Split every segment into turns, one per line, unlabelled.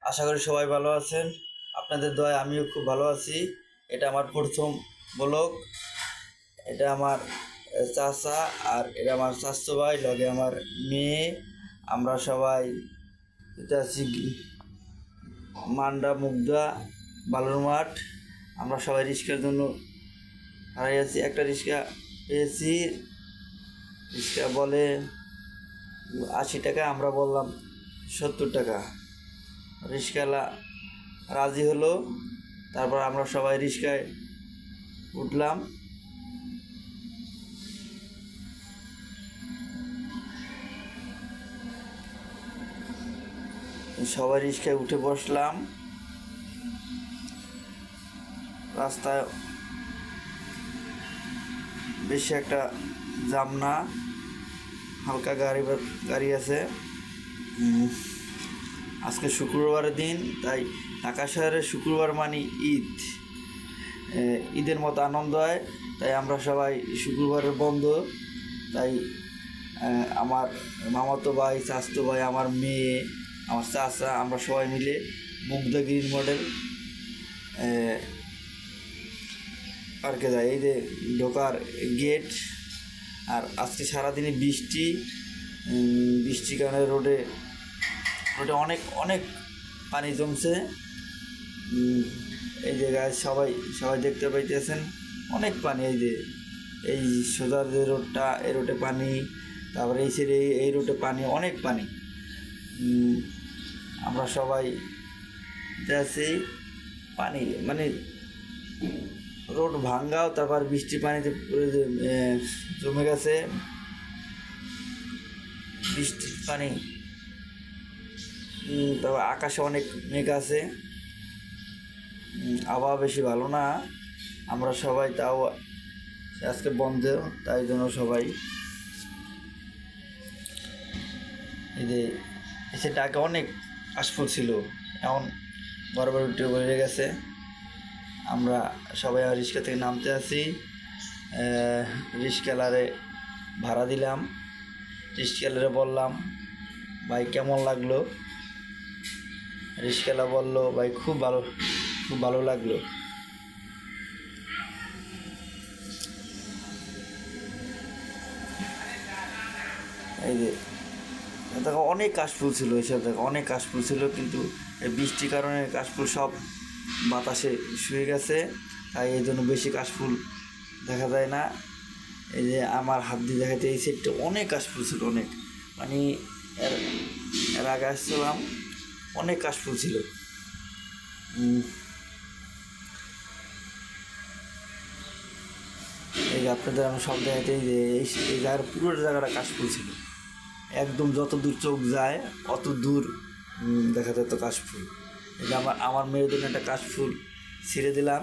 আশা করি সবাই ভালো আছেন। আপনাদের দয়ায় আমিও খুব ভালো আছি। এটা আমার প্রথম ব্লগ। এটা আমার চাচা আর এটা আমার চাচতো ভাই, লগে আমার মেয়ে। আমরা সবাই এটা আছি মান্ডা মুগদা বালুর মাঠ। আমরা সবাই রিক্সার জন্য হারাই আছি। একটা রিক্সা পেয়েছি, রিক্সা বলে 80 টাকা, আমরা বললাম 70 টাকা। রিক্সাওয়ালা রাজি হলো। তারপর আমরা সবাই রিক্সায় উঠলাম। সবাই রিক্সায় উঠে বসলাম। রাস্তায় বেশি একটা জাম না, হালকা গাড়ি আছে। আজকে শুক্রবারের দিন, তাই ঢাকা শহরে শুক্রবার মানে ঈদ, ঈদের মতো আনন্দ হয়। তাই আমরা সবাই শুক্রবারের বন্ধ, তাই আমার মামাতো ভাই, চাচতো ভাই, আমার মেয়ে, আমার চাচা, আমরা সবাই মিলে মুগ্ধা গ্রিন মডেল পার্কে যাই। এই যে ঢোকার গেট। আর আজকে সারাদিনে বৃষ্টির কারণে রোডে অনেক অনেক পানি জমছে। এই যে গাছ সবাই দেখতে পাইতেছেন, অনেক পানি। এই সোজার যে রোডটা, এই রোডে পানি, তারপরে এই সাইডে এই রোডে পানি, অনেক পানি। আমরা সবাই আছি, পানি মানে রোড ভাঙ্গাও, তারপর বৃষ্টির পানিতে জমে গেছে। বৃষ্টির পানি, তারপর আকাশে অনেক মেঘ আছে, আবহাওয়া বেশি ভালো না। আমরা সবাই তাও আজকে বন্ধ, তাই জন্য সবাই এই যে এসে ডাকে অনেক কাশফুল ছিল, এখন বরাবর উঠে বেড়ে গেছে। আমরা সবাই রিক্সা থেকে নামতে আসি, রিক্সাওয়ালারে ভাড়া দিলাম। রিক্সাওয়ালারে বললাম, ভাই কেমন লাগলো? রিক্সাওয়ালা বললো, ভাই খুব ভালো লাগলো। এই যে দেখো অনেক কাশফুল ছিল, এইসব দেখো অনেক কাশফুল ছিল, কিন্তু এই বৃষ্টির কারণে কাশফুল সব বাতাসে শুয়ে গেছে, তাই এই জন্য বেশি কাশফুল দেখা যায় না। এই যে আমার হাত দিয়ে দেখাতে, এই সাইডটা অনেক কাশফুল ছিল, অনেক মানে এর আগে আসছিলাম, অনেক কাশফুল ছিল। এই যে আপনাদের আমি সব দেখাতে, এই যে এই জায়গার পুরো জায়গাটা কাশফুল ছিল, একদম যত দূর চোখ যায় অত দূর দেখা যেত কাশফুল। এই যে আমার মেয়ের জন্য একটা কাশফুল ছিঁড়ে দিলাম।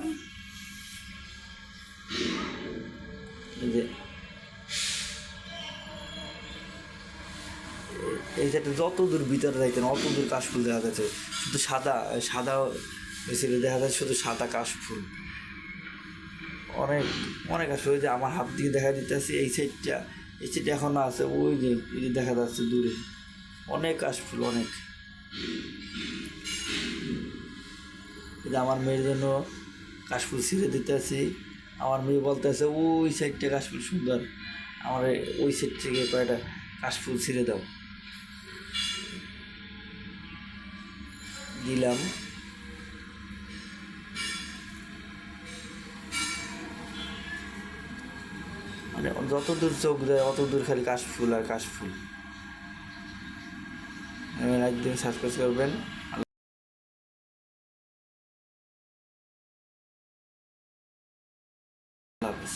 এই যে এই সাইডটা যত দূর ভিতরে যাইতেন অত দূর কাশফুল দেখা যাচ্ছে, শুধু সাদা সাদা ছিল, দেখা যাচ্ছে শুধু সাদা কাশফুল, অনেক অনেক কাশফুল। ওই যে আমার হাত দিকে দেখা দিতেছে, এই সাইডটা এখনো আছে, ওই যে দেখা যাচ্ছে দূরে অনেক কাশফুল, অনেক। কিন্তু আমার মেয়ের জন্য কাশফুল ছিঁড়ে দিতেছি। আমার মেয়ে বলতেছে, ওই সাইডটা কাশফুল সুন্দর, আমার ওই সাইড থেকে কয়েকটা কাশফুল ছিঁড়ে দাও। দিলাম। মানে যত দূর চোখ যায় অত দূর খালি কাশফুল আর কাশফুল। একদিন সাবস্ক্রাইব করবেন। আল্লাহ হাফেজ।